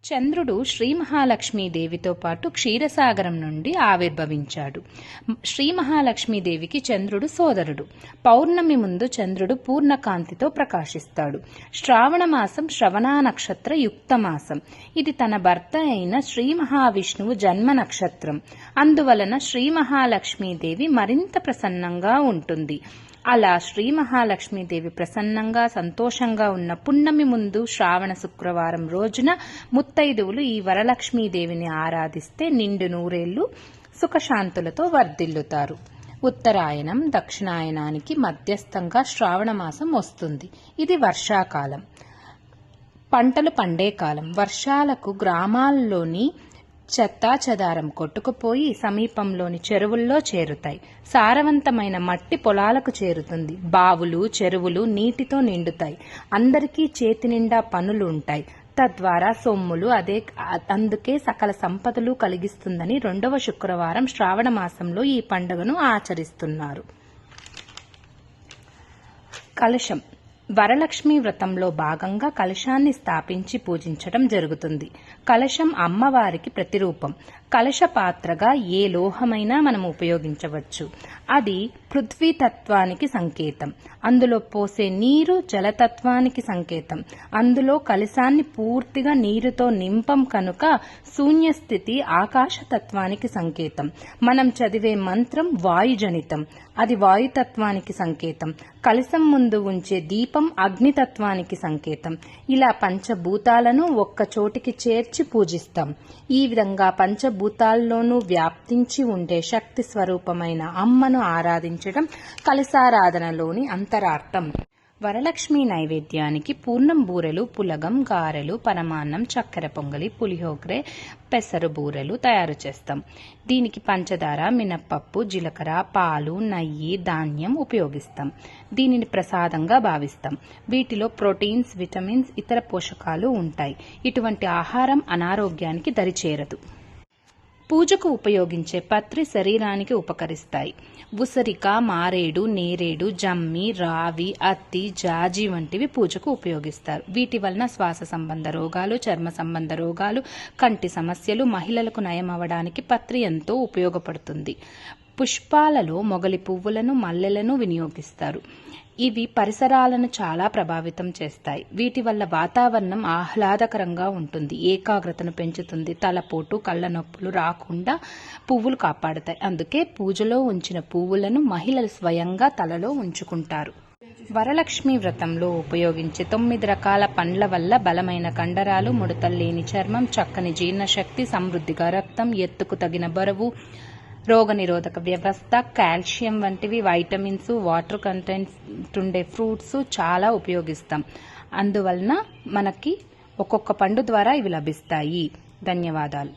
చంద్రుడు శ్రీ మహాలక్ష్మీదేవితో పాటు క్షీరసాగరం నుండి ఆవిర్భవించాడు. శ్రీ మహాలక్ష్మీదేవికి చంద్రుడు సోదరుడు. పౌర్ణమి ముందు చంద్రుడు పూర్ణకాంతితో ప్రకాశిస్తాడు. శ్రావణ మాసం శ్రవణ నక్షత్ర యుక్త మాసం. ఇది తన భర్త అయిన శ్రీ మహావిష్ణువు జన్మ నక్షత్రం. అందువలన శ్రీ మహాలక్ష్మీదేవి మరింత ప్రసన్నంగా ఉంటుంది. అలా శ్రీ మహాలక్ష్మీదేవి ప్రసన్నంగా సంతోషంగా ఉన్న పున్నమి ముందు శ్రావణ శుక్రవారం రోజున ముత్తైదువులు ఈ వరలక్ష్మీదేవిని ఆరాధిస్తే నిండు నూరేళ్లు సుఖశాంతులతో వర్ధిల్లుతారు. ఉత్తరాయణం దక్షిణాయనానికి మధ్యస్థంగా శ్రావణ మాసం వస్తుంది. ఇది వర్షాకాలం, పంటలు పండే కాలం. వర్షాలకు గ్రామాల్లోని చెత్తా చెదారం కొట్టుకుపోయి సమీపంలోని చెరువుల్లో చేరుతాయి. సారవంతమైన మట్టి పొలాలకు చేరుతుంది. బావులు, చెరువులు నీటితో నిండుతాయి. అందరికీ చేతి నిండా పనులు ఉంటాయి. తద్వారా సొమ్ములు అందుకే సకల సంపదలు కలిగిస్తుందని 2వ శుక్రవారం శ్రావణ మాసంలో ఈ పండుగను ఆచరిస్తున్నారు. కలశం. వరలక్ష్మి వ్రతంలో భాగంగా కలశాన్ని స్థాపించి పూజించడం జరుగుతుంది. కలశం అమ్మవారికి ప్రతిరూపం. కలశ పాత్రగా ఏ లోహమైనా మనం ఉపయోగించవచ్చు. అది పృథ్వీతత్వానికి సంకేతం. అందులో పోసే నీరు జలతత్వానికి సంకేతం. అందులో కలశాన్ని పూర్తిగా నీరుతో నింపం కనుక శూన్యస్థితి ఆకాశతత్వానికి సంకేతం. మనం చదివే మంత్రం వాయుజనితం. అది వాయుతత్వానికి సంకేతం. కలశం ముందు ఉంచే దీపం అగ్నితత్వానికి సంకేతం. ఇలా పంచభూతాలను ఒక్క చోటికి చేర్చి పూజిస్తాం. ఈ విధంగా పంచభూతాల్లోనూ వ్యాప్తించి ఉండే శక్తి స్వరూపమైన అమ్మను ఆరాధించడం కలశారాధనలోని అంతరార్థం. వరలక్ష్మి నైవేద్యానికి పూర్ణం బూరెలు, పులగం, గారెలు, పరమాన్నం, చక్కెర పొంగలి, పులిహోగ్రే, పెసరు బూరెలు తయారు చేస్తాం. దీనికి పంచదార, మినప్పప్పు, జీలకర్ర, పాలు, నెయ్యి, ధాన్యం ఉపయోగిస్తాం. దీనిని ప్రసాదంగా భావిస్తాం. వీటిలో ప్రోటీన్స్, విటమిన్స్, ఇతర పోషకాలు ఉంటాయి. ఇటువంటి ఆహారం అనారోగ్యానికి దరిచేరదు. పూజకు ఉపయోగించే పత్రి శరీరానికి ఉపకరిస్తాయి. ఉసిరిక, మారేడు, నేరేడు, జమ్మి, రావి, అత్తి, జాజి వంటివి పూజకు ఉపయోగిస్తారు. వీటి వలన శ్వాస సంబంధ రోగాలు, చర్మ సంబంధ రోగాలు, కంటి సమస్యలు, మహిళలకు నయం అవ్వడానికి పత్రి ఎంతో ఉపయోగపడుతుంది. పుష్పాలలో మొగలి పువ్వులను, మల్లెలను వినియోగిస్తారు. ఇవి పరిసరాలను చాలా ప్రభావితం చేస్తాయి. వీటి వల్ల వాతావరణం ఆహ్లాదకరంగా ఉంటుంది. ఏకాగ్రతను పెంచుతుంది. తలపోటు, కళ్ళ నొప్పులు రాకుండా పువ్వులు కాపాడుతాయి. అందుకే పూజలో ఉంచిన పువ్వులను మహిళలు స్వయంగా తలలో ఉంచుకుంటారు. వరలక్ష్మి వ్రతంలో ఉపయోగించే 9 రకాల పండ్ల వల్ల బలమైన కండరాలు, ముడతల్లేని చర్మం, చక్కని జీర్ణశక్తి, సమృద్ధిగా రక్తం, ఎత్తుకు తగిన బరువు, రోగనిరోధక వ్యవస్థ, కాల్షియం వంటివి, వైటమిన్స్, వాటర్ కంటెంట్ ఉండే ఫ్రూట్స్ చాలా ఉపయోగిస్తాం. అందువలన మనకి ఒక్కొక్క పండు ద్వారా ఇవి లభిస్తాయి. ధన్యవాదాలు.